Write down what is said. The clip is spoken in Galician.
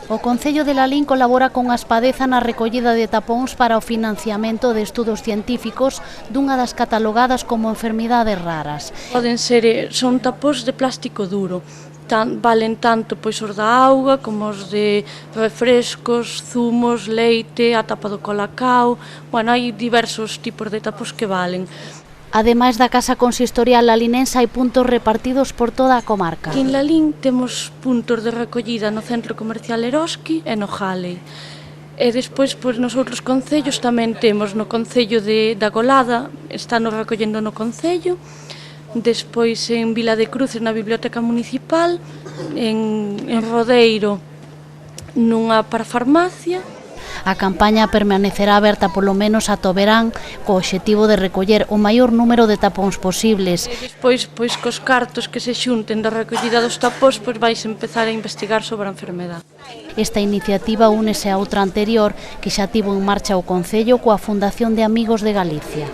O Concello de Lalín colabora con Aspadeza na recollida de tapóns para o financiamento de estudos científicos dunha das catalogadas como enfermidades raras. Son tapóns de plástico duro. Valen tanto pois os da auga como os de refrescos, zumos, leite, a tapa do colacao. Bueno, hai diversos tipos de tapóns que valen. Ademais da Casa Consistorial lalinense hai puntos repartidos por toda a comarca. Aquí en Lalín temos puntos de recollida no Centro Comercial Eroski e no Jale. E despois, pois, nos outros concellos tamén temos no Concello da Golada, están recollendo no Concello, despois en Vila de Cruces na Biblioteca Municipal, en Rodeiro nunha parafarmacia. A campaña permanecerá aberta polo menos ata o verán co obxectivo de recoller o maior número de tapóns posibles. E despois, pois, cos cartos que se xunten da recollida dos tapóns, pois vais empezar a investigar sobre a enfermedade. Esta iniciativa únese a outra anterior que xa tivo en marcha o Concello coa Fundación de Amigos de Galicia.